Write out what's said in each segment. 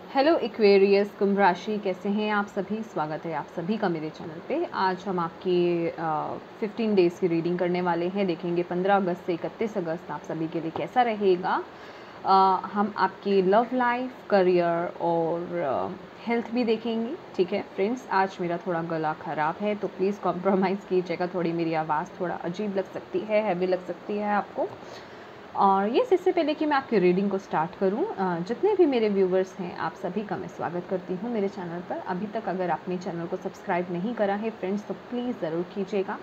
Hello Aquarius कुंभ राशि, कैसे हैं आप सभी। स्वागत है आप सभी का मेरे चैनल पे। आज हम आपकी 15 डेज़ की रीडिंग करने वाले हैं। देखेंगे 15 अगस्त से 31 अगस्त आप सभी के लिए कैसा रहेगा। हम आपकी लव लाइफ, करियर और हेल्थ भी देखेंगे। ठीक है फ्रेंड्स, आज मेरा थोड़ा गला ख़राब है तो प्लीज़ कॉम्प्रोमाइज़ कीजिएगा। थोड़ी मेरी आवाज़ थोड़ा अजीब लग सकती है, हैवी लग सकती है आपको। और ये इससे पहले कि मैं आपकी रीडिंग को स्टार्ट करूं, जितने भी मेरे व्यूवर्स हैं आप सभी का मैं स्वागत करती हूं मेरे चैनल पर। अभी तक अगर आपने चैनल को सब्सक्राइब नहीं करा है फ्रेंड्स तो प्लीज़ ज़रूर कीजिएगा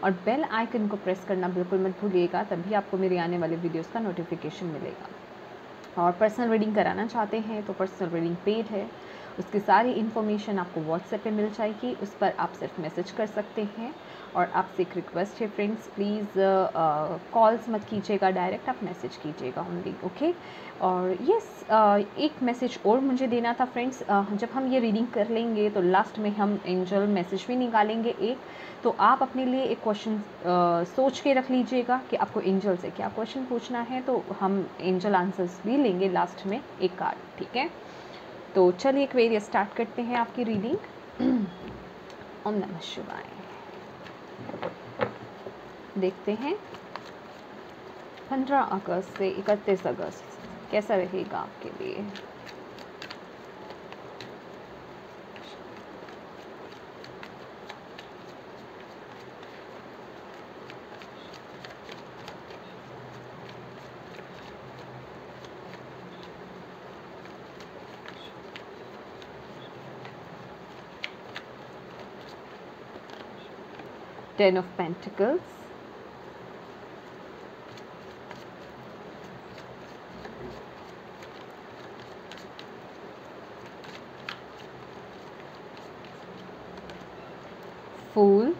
और बेल आइकन को प्रेस करना बिल्कुल मत भूलिएगा, तभी आपको मेरे आने वाले वीडियोज़ का नोटिफिकेशन मिलेगा। और पर्सनल रीडिंग कराना चाहते हैं तो पर्सनल रीडिंग पेड है, उसकी सारी इन्फॉर्मेशन आपको व्हाट्सएप पे मिल जाएगी, उस पर आप सिर्फ मैसेज कर सकते हैं। और आपसे एक रिक्वेस्ट है फ्रेंड्स, प्लीज़ कॉल्स मत कीजिएगा, डायरेक्ट आप मैसेज कीजिएगा ओनली, ओके। और यस, एक मैसेज और मुझे देना था फ्रेंड्स। जब हम ये रीडिंग कर लेंगे तो लास्ट में हम एंजल मैसेज भी निकालेंगे एक, तो आप अपने लिए एक क्वेश्चन सोच के रख लीजिएगा कि आपको एंजल से क्या क्वेश्चन पूछना है, तो हम एंजल आंसर्स भी लेंगे लास्ट में एक कार्ड, ठीक है। तो चलिए एक्वेरियस स्टार्ट करते हैं आपकी रीडिंग। ओम नमः शिवाय। देखते हैं 15 अगस्त से 31 अगस्त कैसा रहेगा आपके लिए। Ten of Pentacles, Fool,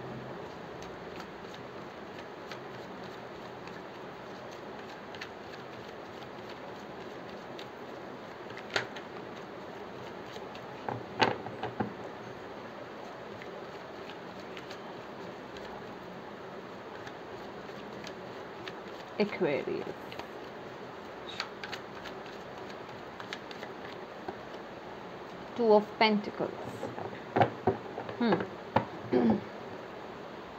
Aquarius, Two of Pentacles,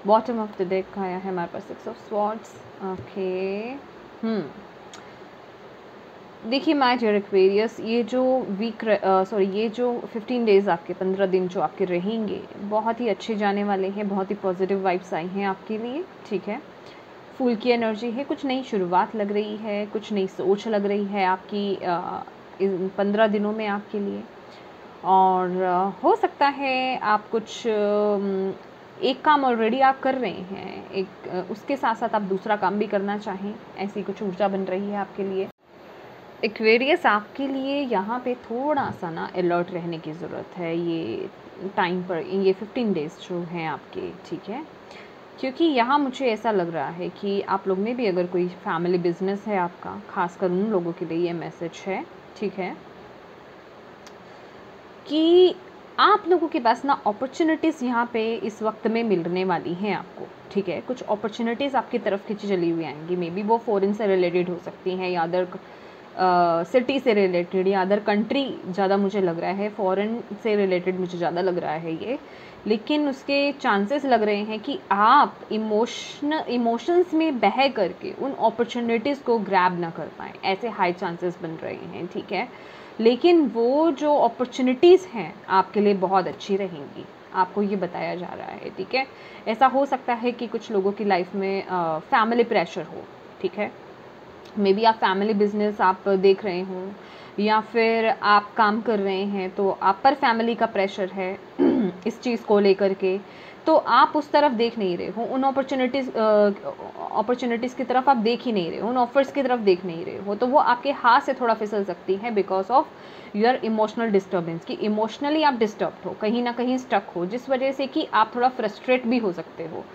bottom of the deck आया है हमारे पास Six of Swords, ओके। देखिए माय डियर एक्वेरियस, ये जो ये जो 15 डेज़ आपके 15 दिन जो आपके रहेंगे बहुत ही अच्छे जाने वाले हैं, बहुत ही पॉजिटिव वाइब्स आई हैं आपके लिए, ठीक है। फूल की एनर्जी है, कुछ नई शुरुआत लग रही है, कुछ नई सोच लग रही है आपकी इन 15 दिनों में आपके लिए। और हो सकता है आप कुछ एक काम ऑलरेडी आप कर रहे हैं, एक उसके साथ साथ आप दूसरा काम भी करना चाहें, ऐसी कुछ ऊर्जा बन रही है आपके लिए। एक्वेरियस आपके लिए यहाँ पे थोड़ा सा ना अलर्ट रहने की ज़रूरत है ये टाइम पर, ये 15 डेज़ जो हैं आपके, ठीक है। क्योंकि यहाँ मुझे ऐसा लग रहा है कि आप लोग में भी अगर कोई फैमिली बिजनेस है आपका, खासकर उन लोगों के लिए ये मैसेज है, ठीक है, कि आप लोगों के पास ना अपॉर्चुनिटीज़ यहाँ पे इस वक्त में मिलने वाली हैं आपको, ठीक है। कुछ अपॉर्चुनिटीज़ आपकी तरफ खींची चली हुई आएंगी, मे बी वो फॉरेन से रिलेटेड हो सकती हैं या अदर सिटी से रिलेटेड या अदर कंट्री। ज़्यादा मुझे लग रहा है फॉरेन से रिलेटेड, मुझे ज़्यादा लग रहा है ये, लेकिन उसके चांसेस लग रहे हैं कि आप इमोशंस में बह करके उन अपॉर्चुनिटीज़ को ग्रैब ना कर पाएँ, ऐसे हाई चांसेस बन रहे हैं, ठीक है। लेकिन वो जो अपॉर्चुनिटीज़ हैं आपके लिए बहुत अच्छी रहेंगी, आपको ये बताया जा रहा है, ठीक है। ऐसा हो सकता है कि कुछ लोगों की लाइफ में फैमिली प्रेशर हो, ठीक है। मे बी आप फैमिली बिजनेस आप देख रहे हों या फिर आप काम कर रहे हैं तो आप पर फैमिली का प्रेशर है इस चीज़ को लेकर के, तो आप उस तरफ देख नहीं रहे हो, उन अपॉर्चुनिटीज़ की तरफ आप देख ही नहीं रहे हो, उन ऑफर्स की तरफ देख नहीं रहे हो, तो वो आपके हाथ से थोड़ा फिसल सकती है because of your emotional disturbance, कि इमोशनली आप डिस्टर्ब हो, कहीं ना कहीं स्टक हो, जिस वजह से कि आप थोड़ा फ्रस्ट्रेट भी हो सकते हो।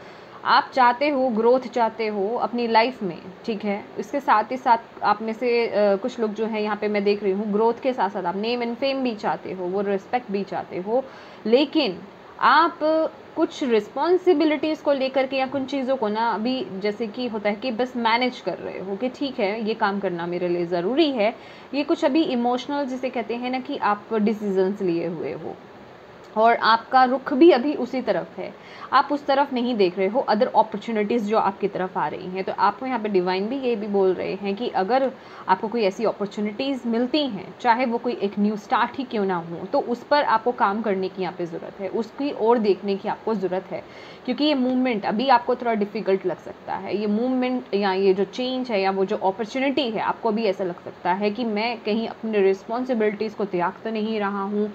आप चाहते हो ग्रोथ, चाहते हो अपनी लाइफ में, ठीक है। इसके साथ ही साथ आप में से कुछ लोग जो है यहाँ पे मैं देख रही हूँ, ग्रोथ के साथ साथ आप नेम एंड फेम भी चाहते हो, वो रिस्पेक्ट भी चाहते हो, लेकिन आप कुछ रिस्पॉन्सिबिलिटीज़ को लेकर के या कुछ चीज़ों को ना अभी जैसे कि होता है कि बस मैनेज कर रहे हो कि ठीक है ये काम करना मेरे लिए ज़रूरी है, ये कुछ अभी इमोशनल जिसे कहते हैं ना कि आप डिसीजंस लिए हुए हो और आपका रुख भी अभी उसी तरफ है, आप उस तरफ नहीं देख रहे हो अदर अपॉर्चुनिटीज़ जो आपकी तरफ आ रही हैं। तो आपको यहाँ पे डिवाइन भी ये भी बोल रहे हैं कि अगर आपको कोई ऐसी अपॉर्चुनिटीज़ मिलती हैं, चाहे वो कोई एक न्यू स्टार्ट ही क्यों ना हो, तो उस पर आपको काम करने की यहाँ पे ज़रूरत है, उसकी ओर देखने की आपको ज़रूरत है। क्योंकि ये मूवमेंट अभी आपको थोड़ा डिफ़िकल्ट लग सकता है, ये मूवमेंट या ये जो चेंज है या वो जो अपॉर्चुनिटी है, आपको भी ऐसा लग सकता है कि मैं कहीं अपनी रिस्पॉन्सिबिलिटीज़ को त्याग तो नहीं रहा हूँ,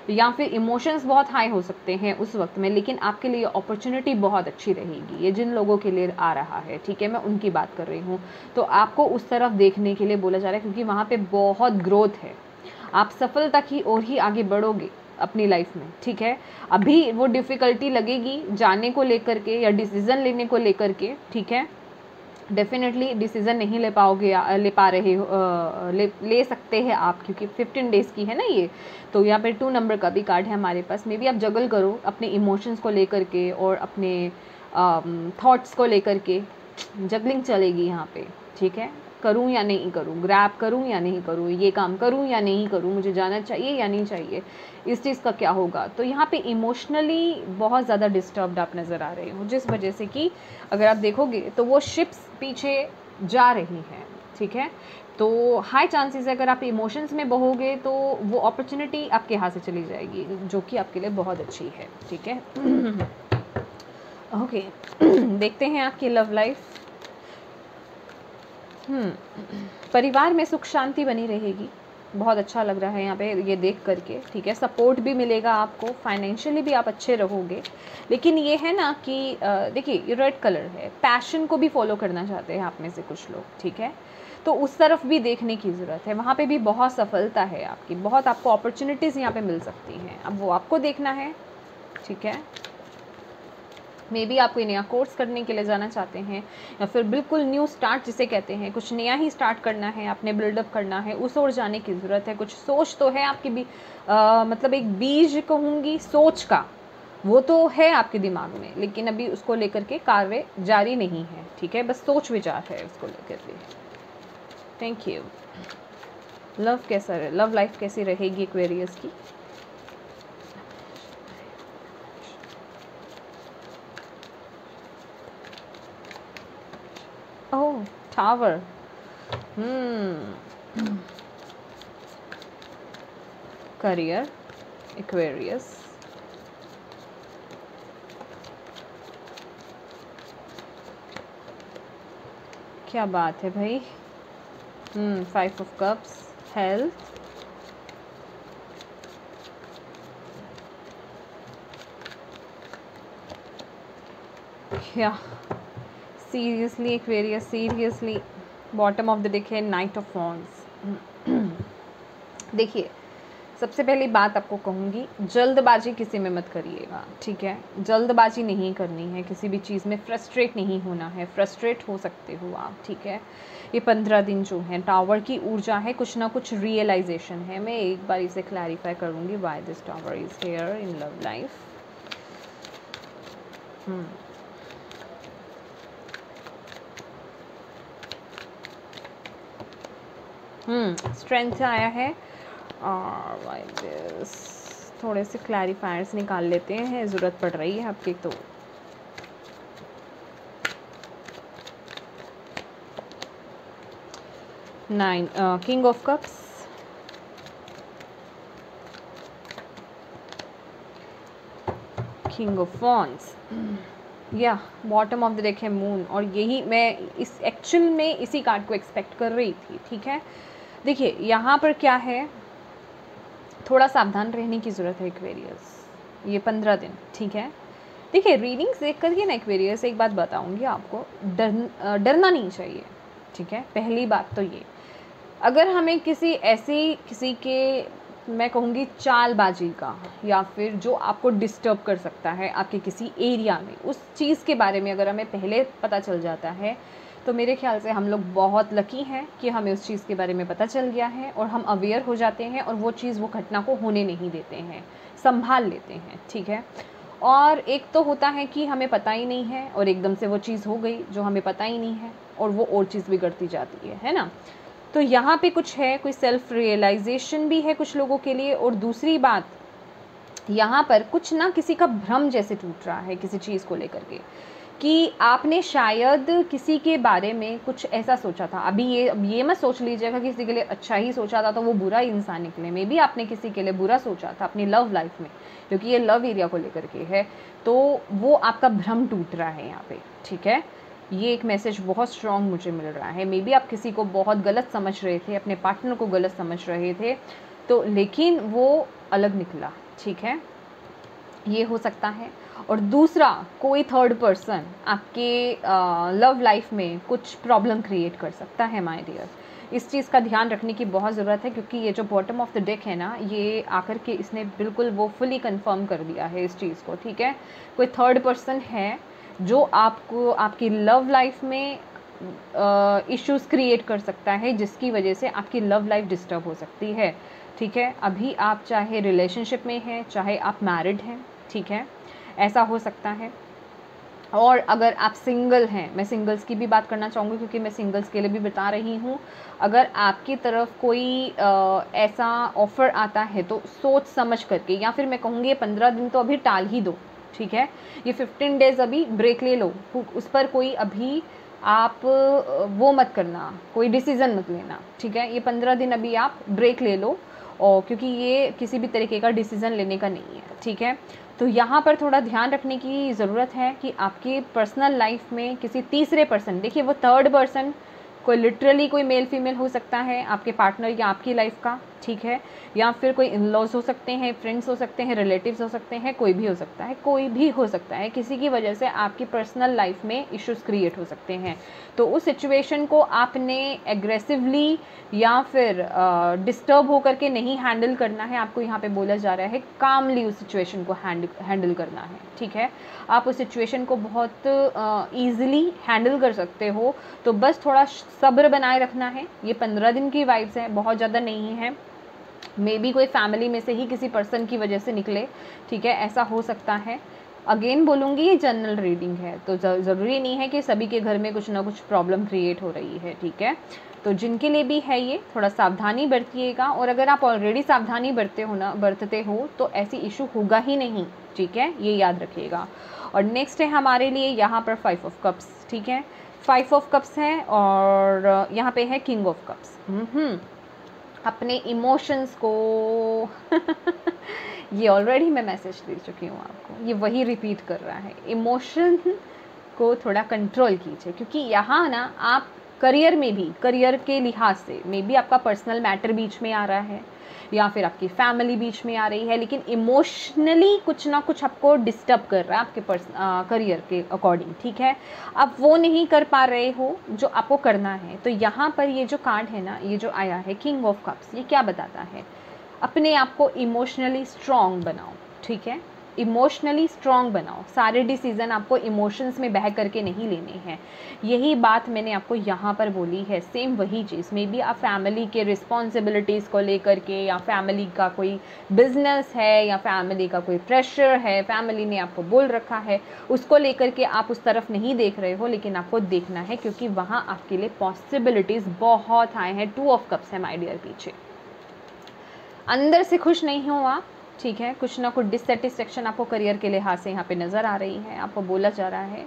या फिर इमोशंस बहुत हाई हो सकते हैं उस वक्त में, लेकिन आपके लिए अपॉर्चुनिटी बहुत अच्छी रहेगी। ये जिन लोगों के लिए आ रहा है, ठीक है, मैं उनकी बात कर रही हूँ, तो आपको उस तरफ देखने के लिए बोला जा रहा है क्योंकि वहाँ पे बहुत ग्रोथ है, आप सफलता की ओर ही आगे बढ़ोगे अपनी लाइफ में, ठीक है। अभी वो डिफ़िकल्टी लगेगी जाने को लेकर के या डिसीज़न लेने को लेकर के, ठीक है, डेफिनेटली डिसीज़न नहीं ले पाओगे या ले पा रहे हो, ले सकते हैं आप, क्योंकि 15 डेज़ की है ना ये। तो यहाँ पे 2 नंबर का भी कार्ड है हमारे पास। मे बी आप जगल करो अपने इमोशंस को लेकर के और अपने थॉट्स को लेकर के, जगलिंग चलेगी यहाँ पे, ठीक है। करूँ या नहीं करूँ, ग्रैब करूँ या नहीं करूँ, ये काम करूँ या नहीं करूँ, मुझे जाना चाहिए या नहीं चाहिए, इस चीज़ का क्या होगा। तो यहाँ पे इमोशनली बहुत ज़्यादा डिस्टर्ब्ड आप नज़र आ रहे हो, जिस वजह से कि अगर आप देखोगे तो वो शिप्स पीछे जा रही हैं, ठीक है। तो हाई चांसेस है अगर आप इमोशंस में बहोगे तो वो अपॉर्चुनिटी आपके हाथ से चली जाएगी, जो कि आपके लिए बहुत अच्छी है, ठीक है। ओके देखते हैं आपकी लव लाइफ। परिवार में सुख शांति बनी रहेगी, बहुत अच्छा लग रहा है यहाँ पे ये देख करके, ठीक है। सपोर्ट भी मिलेगा आपको, फाइनेंशियली भी आप अच्छे रहोगे। लेकिन ये है ना कि देखिए ये रेड कलर है, पैशन को भी फॉलो करना चाहते हैं आप में से कुछ लोग, ठीक है। तो उस तरफ भी देखने की ज़रूरत है, वहाँ पे भी बहुत सफलता है आपकी, बहुत आपको अपॉर्चुनिटीज़ यहाँ पे मिल सकती हैं, अब वो आपको देखना है, ठीक है। मे बी आप कोई नया कोर्स करने के लिए जाना चाहते हैं या फिर बिल्कुल न्यू स्टार्ट जिसे कहते हैं, कुछ नया ही स्टार्ट करना है, आपने बिल्डअप करना है, उस ओर जाने की ज़रूरत है। कुछ सोच तो है आपकी भी, मतलब एक बीज कहूँगी सोच का, वो तो है आपके दिमाग में, लेकिन अभी उसको लेकर के कार्य जारी नहीं है, ठीक है, बस सोच विचार है उसको लेकर के। Thank you. लव कैसा है, लव लाइफ कैसी रहेगी एक्वेरियस की? ओह टावर, करियर एक्वेरियस, क्या बात है भाई। 5 ऑफ कप्स, हेल्थ, क्या seriously Aquarius, seriously bottom of the deck है नाइट ऑफ वॉन्ड्स। देखिए सबसे पहली बात आपको कहूँगी, जल्दबाजी किसी में मत करिएगा, ठीक है। जल्दबाजी नहीं करनी है किसी भी चीज़ में, फ्रस्ट्रेट नहीं होना है, फ्रस्ट्रेट हो सकते हो आप, ठीक है। ये 15 दिन जो हैं टावर की ऊर्जा है, कुछ ना कुछ रियलाइजेशन है। मैं एक बार इसे क्लैरिफाई करूँगी, why this tower is here in love life. Strength आया है और लाइक दिस, थोड़े से क्लैरिफायर्स निकाल लेते हैं, ज़रूरत पड़ रही है आपकी। तो nine, king of cups, king of wands, या बॉटम ऑफ द डेक है मून। और यही मैं इस एक्चुअल में इसी कार्ड को एक्सपेक्ट कर रही थी, ठीक है। देखिए यहाँ पर क्या है, थोड़ा सावधान रहने की ज़रूरत है एक्वेरियस, ये 15 दिन, ठीक है। देखिए रीडिंग्स देख करके ना एक्वेरियस एक बात बताऊंगी आपको, डरना नहीं चाहिए, ठीक है। पहली बात तो ये, अगर हमें किसी के मैं कहूँगी चालबाजी का, या फिर जो आपको डिस्टर्ब कर सकता है आपके किसी एरिया में, उस चीज़ के बारे में अगर हमें पहले पता चल जाता है, तो मेरे ख्याल से हम लोग बहुत लकी हैं कि हमें उस चीज़ के बारे में पता चल गया है और हम अवेयर हो जाते हैं और वो चीज़, वो घटना को होने नहीं देते हैं, संभाल लेते हैं, ठीक है। और एक तो होता है कि हमें पता ही नहीं है और एकदम से वो चीज़ हो गई जो हमें पता ही नहीं है, और वो और चीज़ बिगड़ती जाती है ना। तो यहाँ पे कुछ है, कोई सेल्फ रियलाइजेशन भी है कुछ लोगों के लिए। और दूसरी बात, यहाँ पर कुछ ना किसी का भ्रम जैसे टूट रहा है किसी चीज़ को लेकर के, कि आपने शायद किसी के बारे में कुछ ऐसा सोचा था। अब ये मत सोच लीजिएगा कि किसी के लिए अच्छा ही सोचा था तो वो बुरा इंसान निकले। मे बी आपने किसी के लिए बुरा सोचा था अपनी लव लाइफ में, क्योंकि ये लव एरिया को लेकर के है, तो वो आपका भ्रम टूट रहा है यहाँ पे, ठीक है। ये एक मैसेज बहुत स्ट्रॉन्ग मुझे मिल रहा है। मे बी आप किसी को बहुत गलत समझ रहे थे, अपने पार्टनर को गलत समझ रहे थे, तो लेकिन वो अलग निकला, ठीक है, ये हो सकता है। और दूसरा, कोई थर्ड पर्सन आपके लव लाइफ में कुछ प्रॉब्लम क्रिएट कर सकता है माय डियर। इस चीज़ का ध्यान रखने की बहुत ज़रूरत है, क्योंकि ये जो बॉटम ऑफ द डेक है ना, ये आकर के इसने बिल्कुल वो फुली कंफर्म कर दिया है इस चीज़ को, ठीक है। कोई थर्ड पर्सन है जो आपको आपकी लव लाइफ में इश्यूज़ क्रिएट कर सकता है, जिसकी वजह से आपकी लव लाइफ डिस्टर्ब हो सकती है, ठीक है। अभी आप चाहे रिलेशनशिप में हैं, चाहे आप मैरिड हैं, ठीक है, ऐसा हो सकता है। और अगर आप सिंगल हैं, मैं सिंगल्स की भी बात करना चाहूँगी, क्योंकि मैं सिंगल्स के लिए भी बता रही हूँ। अगर आपकी तरफ कोई ऐसा ऑफ़र आता है तो सोच समझ करके, या फिर मैं कहूँगी ये 15 दिन तो अभी टाल ही दो, ठीक है। ये 15 डेज़ अभी ब्रेक ले लो, उस पर कोई अभी आप वो मत करना, कोई डिसीज़न मत लेना, ठीक है। ये 15 दिन अभी आप ब्रेक ले लो, और क्योंकि ये किसी भी तरीके का डिसीज़न लेने का नहीं है, ठीक है। तो यहाँ पर थोड़ा ध्यान रखने की ज़रूरत है कि आपकी पर्सनल लाइफ में किसी तीसरे पर्सन, देखिए वो थर्ड पर्सन कोई लिटरली कोई मेल फीमेल हो सकता है, आपके पार्टनर या आपकी लाइफ का, ठीक है, या फिर कोई इन लॉज हो सकते हैं, फ्रेंड्स हो सकते हैं, रिलेटिव्स हो सकते हैं, कोई भी हो सकता है, कोई भी हो सकता है। किसी की वजह से आपकी पर्सनल लाइफ में इश्यूज़ क्रिएट हो सकते हैं। तो उस सिचुएशन को आपने एग्रेसिवली या फिर डिस्टर्ब होकर के नहीं हैंडल करना है। आपको यहाँ पे बोला जा रहा है कामली उस सिचुएशन को हैंडल करना है, ठीक है। आप उस सिचुएशन को बहुत ईजिली हैंडल कर सकते हो, तो बस थोड़ा सब्र बनाए रखना है। ये 15 दिन की वाइब्स है, बहुत ज़्यादा नहीं है। मे बी कोई फैमिली में से ही किसी पर्सन की वजह से निकले, ठीक है, ऐसा हो सकता है। अगेन बोलूँगी ये जनरल रीडिंग है, तो ज़रूरी नहीं है कि सभी के घर में कुछ ना कुछ प्रॉब्लम क्रिएट हो रही है, ठीक है। तो जिनके लिए भी है ये, थोड़ा सावधानी बरतिएगा। और अगर आप ऑलरेडी सावधानी बरतते हो तो ऐसी इशू होगा ही नहीं, ठीक है, ये याद रखिएगा। और नेक्स्ट है हमारे लिए यहाँ पर 5 ऑफ कप्स, ठीक है, 5 ऑफ कप्स है, और यहाँ पे है किंग ऑफ कप्स। अपने इमोशंस को ये ऑलरेडी मैं मैसेज दे चुकी हूँ आपको, ये वही रिपीट कर रहा है, इमोशन को थोड़ा कंट्रोल कीजिए। क्योंकि यहाँ ना आप करियर में भी, करियर के लिहाज से मे बी आपका पर्सनल मैटर बीच में आ रहा है, या फिर आपकी फैमिली बीच में आ रही है, लेकिन इमोशनली कुछ ना कुछ आपको डिस्टर्ब कर रहा है आपके करियर के अकॉर्डिंग, ठीक है। आप वो नहीं कर पा रहे हो जो आपको करना है। तो यहाँ पर ये जो कार्ड है ना, ये जो आया है किंग ऑफ कप्स, ये क्या बताता है? अपने आप को इमोशनली स्ट्रॉन्ग बनाओ, ठीक है, इमोशनली स्ट्रॉन्ग बनाओ। सारे डिसीज़न आपको इमोशंस में बह करके नहीं लेने हैं। यही बात मैंने आपको यहाँ पर बोली है, सेम वही चीज़। मे बी आप फैमिली के रिस्पॉन्सिबिलिटीज़ को लेकर के, या फैमिली का कोई बिजनेस है, या फैमिली का कोई प्रेशर है, फैमिली ने आपको बोल रखा है, उसको लेकर के आप उस तरफ नहीं देख रहे हो, लेकिन आपको देखना है, क्योंकि वहाँ आपके लिए पॉसिबिलिटीज़ बहुत आए हैं। 2 ऑफ कप्स है माय डियर पीछे। अंदर से खुश नहीं हो आप, ठीक है, कुछ ना कुछ डिससेटिस्फेक्शन आपको करियर के लिहाज से यहाँ पे नज़र आ रही है। आपको बोला जा रहा है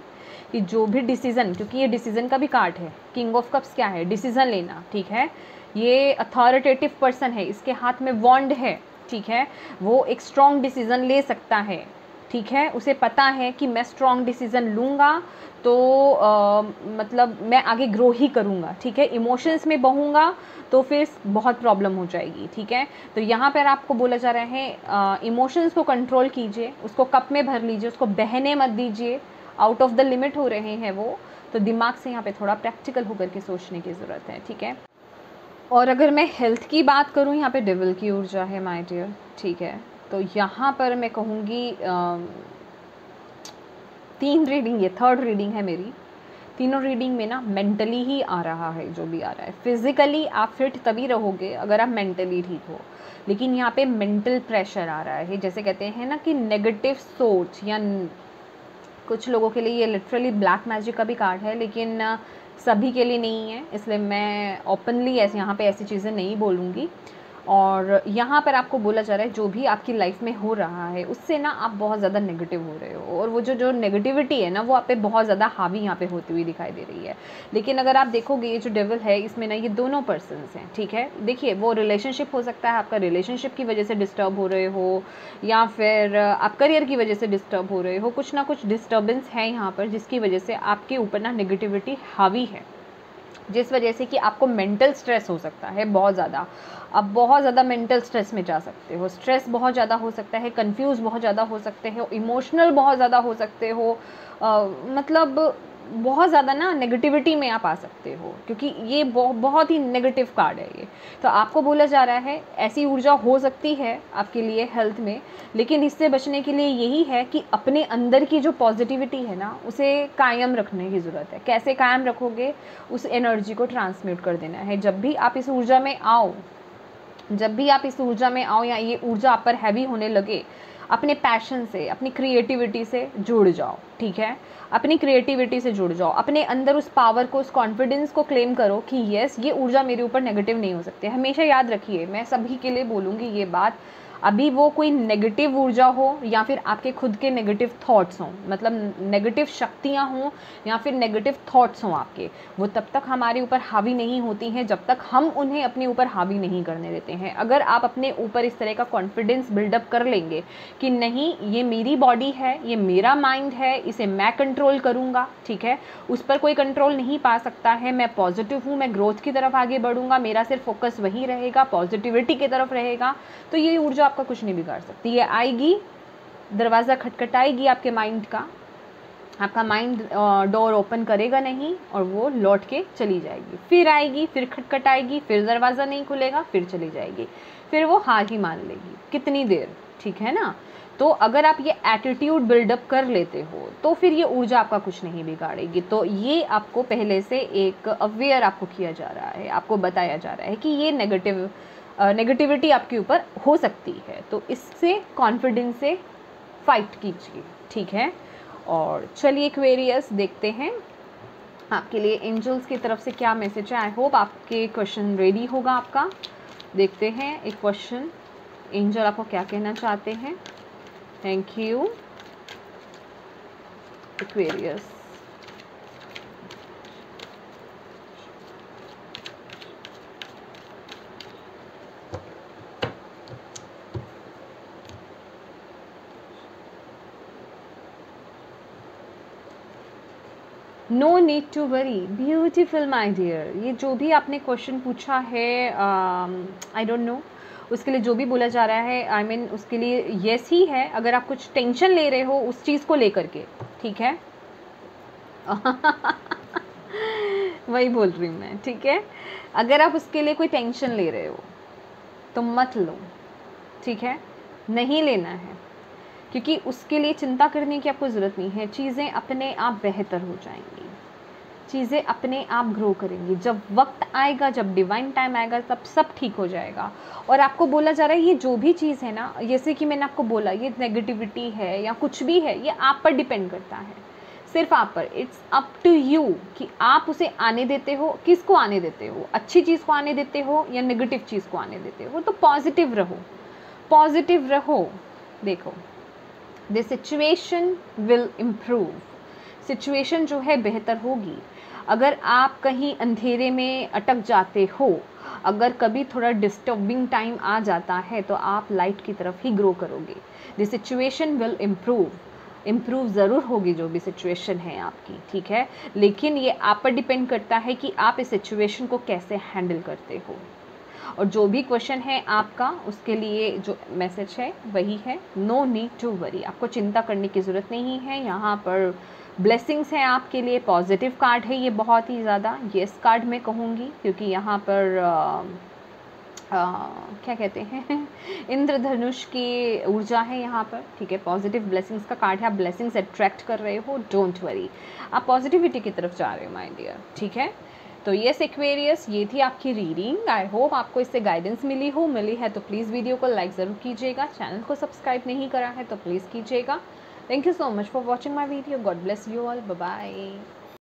कि जो भी डिसीज़न, क्योंकि ये डिसीज़न का भी कार्ड है, किंग ऑफ कप्स क्या है? डिसीज़न लेना, ठीक है। ये अथॉरिटेटिव पर्सन है, इसके हाथ में वॉन्ड है, ठीक है, वो एक स्ट्रॉन्ग डिसीज़न ले सकता है, ठीक है। उसे पता है कि मैं स्ट्रॉन्ग डिसीज़न लूँगा तो मतलब मैं आगे ग्रो ही करूँगा, ठीक है। इमोशंस में बहूँगा तो फिर बहुत प्रॉब्लम हो जाएगी, ठीक है। तो यहाँ पर आपको बोला जा रहा है इमोशंस को कंट्रोल कीजिए, उसको कप में भर लीजिए, उसको बहने मत दीजिए। आउट ऑफ द लिमिट हो रहे हैं वो, तो दिमाग से यहाँ पे थोड़ा प्रैक्टिकल होकर के सोचने की ज़रूरत है, ठीक है। और अगर मैं हेल्थ की बात करूँ, यहाँ पे डेविल की ऊर्जा है माय डियर, ठीक है। तो यहाँ पर मैं कहूँगी 3 रीडिंग, ये 3rd रीडिंग है मेरी। तीनों रीडिंग में ना मेंटली ही आ रहा है जो भी आ रहा है। फिजिकली आप फिट तभी रहोगे अगर आप मेंटली ठीक हो, लेकिन यहाँ पे मेंटल प्रेशर आ रहा है। जैसे कहते हैं ना कि नेगेटिव सोच, या कुछ लोगों के लिए ये लिटरली ब्लैक मैजिक का भी कार्ड है, लेकिन सभी के लिए नहीं है, इसलिए मैं ओपनली ऐसे यहाँ पे ऐसी चीज़ें नहीं बोलूँगी। और यहाँ पर आपको बोला जा रहा है जो भी आपकी लाइफ में हो रहा है उससे ना आप बहुत ज़्यादा नेगेटिव हो रहे हो, और वो जो नेगेटिविटी है ना वो आप पे बहुत ज़्यादा हावी यहाँ पे होती हुई दिखाई दे रही है। लेकिन अगर आप देखोगे ये जो डेविल है इसमें ना ये दोनों पर्सन्स हैं, ठीक है। देखिए वो रिलेशनशिप हो सकता है, आपका रिलेशनशिप की वजह से डिस्टर्ब हो रहे हो, या फिर आप करियर की वजह से डिस्टर्ब हो रहे हो, कुछ ना कुछ डिस्टर्बेंस है यहाँ पर जिसकी वजह से आपके ऊपर ना नेगेटिविटी हावी है, जिस वजह से कि आपको मेंटल स्ट्रेस हो सकता है बहुत ज़्यादा। आप बहुत ज़्यादा मेंटल स्ट्रेस में जा सकते हो, स्ट्रेस बहुत ज़्यादा हो सकता है, कंफ्यूज बहुत ज़्यादा हो सकते हो, इमोशनल बहुत ज़्यादा हो सकते हो, मतलब बहुत ज़्यादा ना नेगेटिविटी में आप आ सकते हो, क्योंकि ये बहुत ही नेगेटिव कार्ड है ये। तो आपको बोला जा रहा है ऐसी ऊर्जा हो सकती है आपके लिए हेल्थ में, लेकिन इससे बचने के लिए यही है कि अपने अंदर की जो पॉजिटिविटी है ना उसे कायम रखने की ज़रूरत है। कैसे कायम रखोगे? उस एनर्जी को ट्रांसम्यूट कर देना है। जब भी आप इस ऊर्जा में आओ, या ये ऊर्जा आप पर हैवी होने लगे, अपने पैशन से, अपनी क्रिएटिविटी से जुड़ जाओ, ठीक है। अपनी क्रिएटिविटी से जुड़ जाओ, अपने अंदर उस पावर को, उस कॉन्फिडेंस को क्लेम करो कि यस ये ऊर्जा मेरे ऊपर नेगेटिव नहीं हो सकती। हमेशा याद रखिए, मैं सभी के लिए बोलूँगी ये बात, अभी वो कोई नेगेटिव ऊर्जा हो या फिर आपके खुद के नेगेटिव थॉट्स हों, मतलब नेगेटिव शक्तियाँ हों या फिर नेगेटिव थॉट्स हों आपके, वो तब तक हमारे ऊपर हावी नहीं होती हैं जब तक हम उन्हें अपने ऊपर हावी नहीं करने देते हैं। अगर आप अपने ऊपर इस तरह का कॉन्फिडेंस बिल्डअप कर लेंगे कि नहीं ये मेरी बॉडी है, ये मेरा माइंड है, इसे मैं कंट्रोल करूँगा, ठीक है, उस पर कोई कंट्रोल नहीं पा सकता है, मैं पॉजिटिव हूँ, मैं ग्रोथ की तरफ आगे बढ़ूँगा, मेरा सिर्फ फोकस वही रहेगा, पॉजिटिविटी की तरफ रहेगा, तो ये ऊर्जा आपका कुछ नहीं बिगाड़ सकती। ये आएगी, दरवाज़ा खटखटाएगी आपके माइंड का, आपका माइंड डोर ओपन करेगा नहीं और वो लौट के चली जाएगी, फिर आएगी, फिर खटखटाएगी, फिर दरवाज़ा नहीं खुलेगा, फिर चली जाएगी, फिर वो हार ही मान लेगी। कितनी देर, ठीक है ना। तो अगर आप ये एटीट्यूड बिल्डअप कर लेते हो तो फिर ये ऊर्जा आपका कुछ नहीं बिगाड़ेगी। तो ये आपको पहले से एक अवेयर आपको किया जा रहा है, आपको बताया जा रहा है कि ये नेगेटिविटी आपके ऊपर हो सकती है, तो इससे कॉन्फिडेंस से फाइट कीजिए, ठीक है। और चलिए एक्वेरियस देखते हैं आपके लिए एंजल्स की तरफ से क्या मैसेज है। आई होप आपके क्वेश्चन रेडी होगा आपका। देखते हैं एक क्वेश्चन, एंजल आपको क्या कहना चाहते हैं। Thank you Aquarius. No need to worry, beautiful my dear. ये जो भी आपने क्वेश्चन पूछा है, आई डोंट नो उसके लिए जो भी बोला जा रहा है, आई मीन उसके लिए येस ही है। अगर आप कुछ टेंशन ले रहे हो उस चीज़ को लेकर के, ठीक है वही बोल रही हूँ मैं, ठीक है। अगर आप उसके लिए कोई टेंशन ले रहे हो तो मत लो, ठीक है, नहीं लेना है, क्योंकि उसके लिए चिंता करने की आपको ज़रूरत नहीं है। चीज़ें अपने आप बेहतर हो जाएंगी, चीज़ें अपने आप ग्रो करेंगी। जब वक्त आएगा, जब डिवाइन टाइम आएगा, तब सब ठीक हो जाएगा। और आपको बोला जा रहा है ये जो भी चीज़ है ना, जैसे कि मैंने आपको बोला, ये नेगेटिविटी है या कुछ भी है, ये आप पर डिपेंड करता है, सिर्फ आप पर। इट्स अप टू यू कि आप उसे आने देते हो, किसको आने देते हो, अच्छी चीज़ को आने देते हो या नेगेटिव चीज़ को आने देते हो। तो पॉजिटिव रहो, पॉजिटिव रहो। देखो, the situation will improve, situation जो है बेहतर होगी। अगर आप कहीं अंधेरे में अटक जाते हो, अगर कभी थोड़ा डिस्टर्बिंग टाइम आ जाता है, तो आप लाइट की तरफ ही ग्रो करोगे। द सिचुएशन विल इम्प्रूव ज़रूर होगी जो भी सिचुएशन है आपकी, ठीक है, लेकिन ये आप पर डिपेंड करता है कि आप इस सिचुएशन को कैसे हैंडल करते हो। और जो भी क्वेश्चन है आपका, उसके लिए जो मैसेज है वही है, नो नीड टू वरी, आपको चिंता करने की ज़रूरत नहीं है। यहाँ पर ब्लेसिंग्स हैं आपके लिए, पॉजिटिव कार्ड है ये बहुत ही ज़्यादा, येस कार्ड मैं कहूँगी, क्योंकि यहाँ पर क्या कहते हैं इंद्रधनुष की ऊर्जा है यहाँ पर, ठीक है। पॉजिटिव ब्लेसिंग्स का कार्ड है, आप ब्लेसिंग्स अट्रैक्ट कर रहे हो, डोंट वरी, आप पॉजिटिविटी की तरफ जा रहे हो माय डियर, ठीक है। तो यस एक्वेरियस, ये थी आपकी रीडिंग। आई होप आपको इससे गाइडेंस मिली है तो प्लीज़ वीडियो को लाइक ज़रूर कीजिएगा, चैनल को सब्सक्राइब नहीं करा है तो प्लीज़ कीजिएगा। Thank you so much for watching my video, God bless you all, bye bye.